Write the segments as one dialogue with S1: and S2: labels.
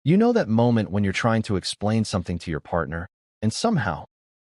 S1: You know that moment when you're trying to explain something to your partner, and somehow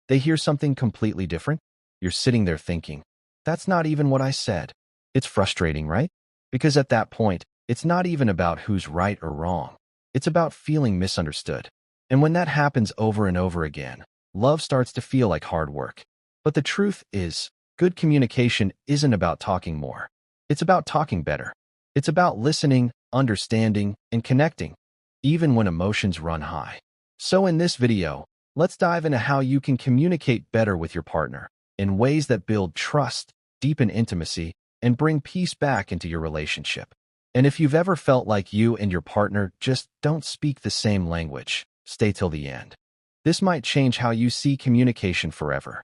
S1: they hear something completely different? You're sitting there thinking, that's not even what I said. It's frustrating, right? Because at that point, it's not even about who's right or wrong. It's about feeling misunderstood. And when that happens over and over again, love starts to feel like hard work. But the truth is, good communication isn't about talking more. It's about talking better. It's about listening, understanding, and connecting, even when emotions run high. So in this video, let's dive into how you can communicate better with your partner in ways that build trust, deepen intimacy, and bring peace back into your relationship. And if you've ever felt like you and your partner just don't speak the same language, stay till the end. This might change how you see communication forever.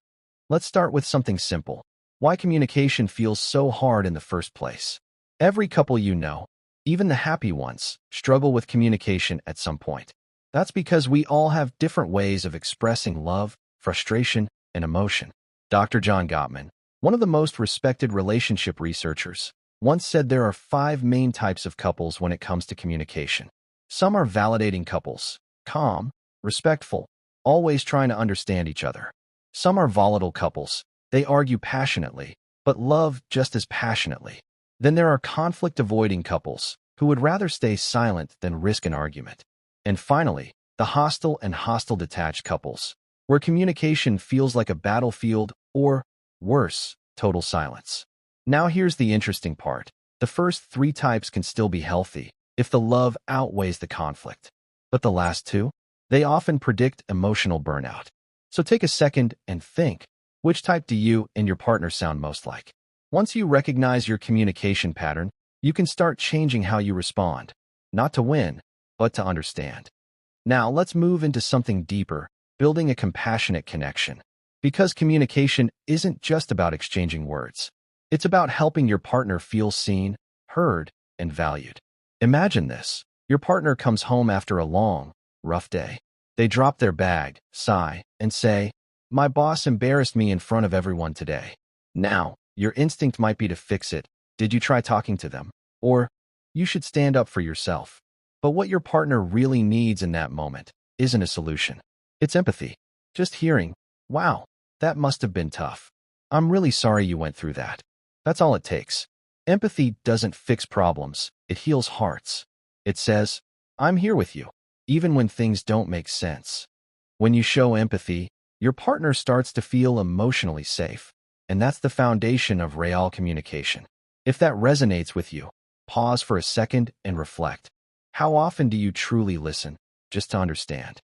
S1: Let's start with something simple. Why communication feels so hard in the first place. Every couple you know, even the happy ones, struggle with communication at some point. That's because we all have different ways of expressing love, frustration, and emotion. Dr. John Gottman, one of the most respected relationship researchers, once said there are 5 main types of couples when it comes to communication. Some are validating couples, calm, respectful, always trying to understand each other. Some are volatile couples. They argue passionately, but love just as passionately. Then there are conflict-avoiding couples who would rather stay silent than risk an argument. And finally, the hostile and hostile detached couples, where communication feels like a battlefield or, worse, total silence. Now here's the interesting part. The first 3 types can still be healthy if the love outweighs the conflict. But the last 2? They often predict emotional burnout. So take a second and think, which type do you and your partner sound most like? Once you recognize your communication pattern, you can start changing how you respond, not to win, but to understand. Now let's move into something deeper, building a compassionate connection. Because communication isn't just about exchanging words. It's about helping your partner feel seen, heard, and valued. Imagine this. Your partner comes home after a long, rough day. They drop their bag, sigh, and say, "My boss embarrassed me in front of everyone today." Now, your instinct might be to fix it. Did you try talking to them? Or, you should stand up for yourself. But what your partner really needs in that moment isn't a solution. It's empathy. Just hearing, "Wow, that must have been tough. I'm really sorry you went through that." That's all it takes. Empathy doesn't fix problems. It heals hearts. It says, "I'm here with you, even when things don't make sense." When you show empathy, your partner starts to feel emotionally safe. And that's the foundation of real communication. If that resonates with you, pause for a second and reflect. How often do you truly listen, just to understand?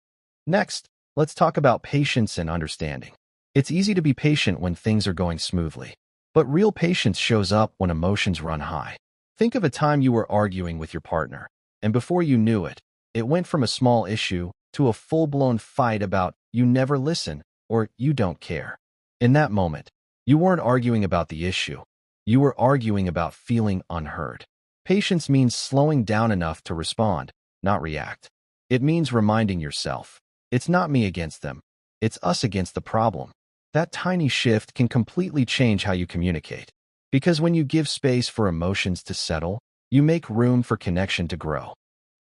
S1: Next, let's talk about patience and understanding. It's easy to be patient when things are going smoothly. But real patience shows up when emotions run high. Think of a time you were arguing with your partner, and before you knew it, it went from a small issue to a full-blown fight about "you never listen" or "you don't care." In that moment, you weren't arguing about the issue. You were arguing about feeling unheard. Patience means slowing down enough to respond, not react. It means reminding yourself, it's not me against them. It's us against the problem. That tiny shift can completely change how you communicate. Because when you give space for emotions to settle, you make room for connection to grow.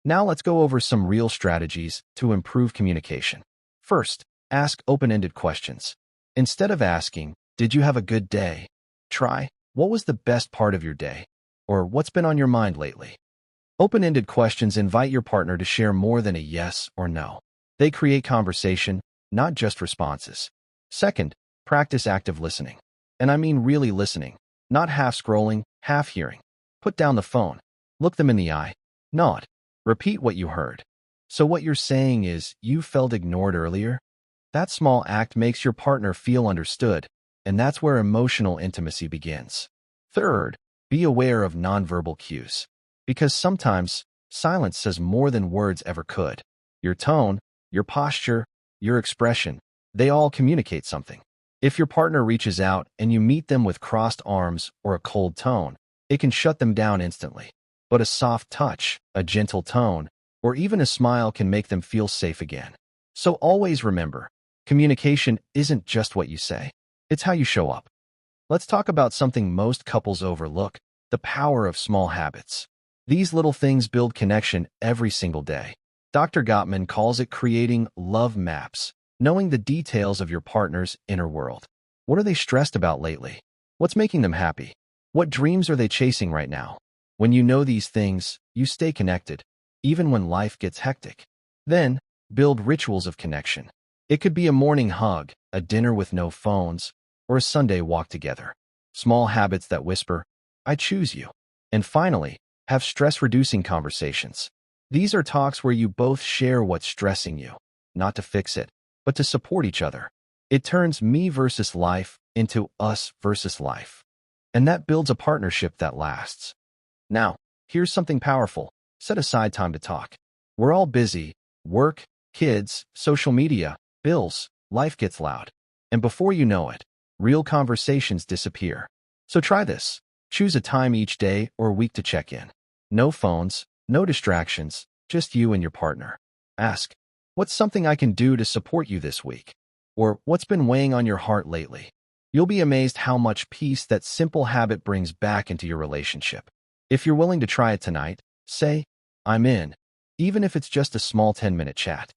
S1: Now let's go over some real strategies to improve communication. First, ask open-ended questions. Instead of asking, "Did you have a good day?" try, "What was the best part of your day?" Or "What's been on your mind lately?" Open-ended questions invite your partner to share more than a yes or no. They create conversation, not just responses. Second, practice active listening. And I mean really listening, not half scrolling, half hearing. Put down the phone. Look them in the eye. Nod. Repeat what you heard. So what you're saying is, "You felt ignored earlier?" That small act makes your partner feel understood, and that's where emotional intimacy begins. Third, be aware of nonverbal cues. Because sometimes, silence says more than words ever could. Your tone, your posture, your expression, they all communicate something. If your partner reaches out and you meet them with crossed arms or a cold tone, it can shut them down instantly. But a soft touch, a gentle tone, or even a smile can make them feel safe again. So always remember, communication isn't just what you say. It's how you show up. Let's talk about something most couples overlook, the power of small habits. These little things build connection every single day. Dr. Gottman calls it creating love maps, knowing the details of your partner's inner world. What are they stressed about lately? What's making them happy? What dreams are they chasing right now? When you know these things, you stay connected, even when life gets hectic. Then, build rituals of connection. It could be a morning hug, a dinner with no phones, or a Sunday walk together. Small habits that whisper, "I choose you." And finally, have stress-reducing conversations. These are talks where you both share what's stressing you, not to fix it, but to support each other. It turns me versus life into us versus life. And that builds a partnership that lasts. Now, here's something powerful. Set aside time to talk. We're all busy. Work, kids, social media, bills, life gets loud. And before you know it, real conversations disappear. So try this. Choose a time each day or week to check in. No phones, no distractions, just you and your partner. Ask, "What's something I can do to support you this week?" Or, "What's been weighing on your heart lately?" You'll be amazed how much peace that simple habit brings back into your relationship. If you're willing to try it tonight, say, "I'm in," even if it's just a small 10-minute chat.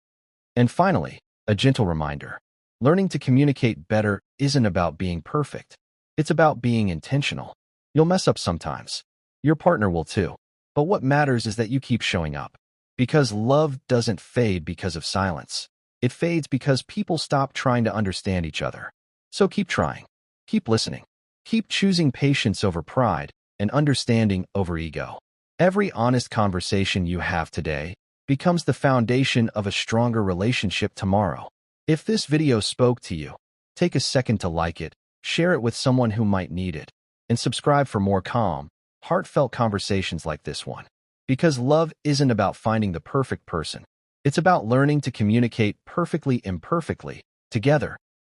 S1: And finally, a gentle reminder. Learning to communicate better isn't about being perfect. It's about being intentional. You'll mess up sometimes. Your partner will too. But what matters is that you keep showing up. Because love doesn't fade because of silence. It fades because people stop trying to understand each other. So keep trying. Keep listening. Keep choosing patience over pride and understanding over ego. Every honest conversation you have today becomes the foundation of a stronger relationship tomorrow. If this video spoke to you, take a second to like it, share it with someone who might need it, and subscribe for more calm, heartfelt conversations like this one. Because love isn't about finding the perfect person. It's about learning to communicate perfectly imperfectly, together.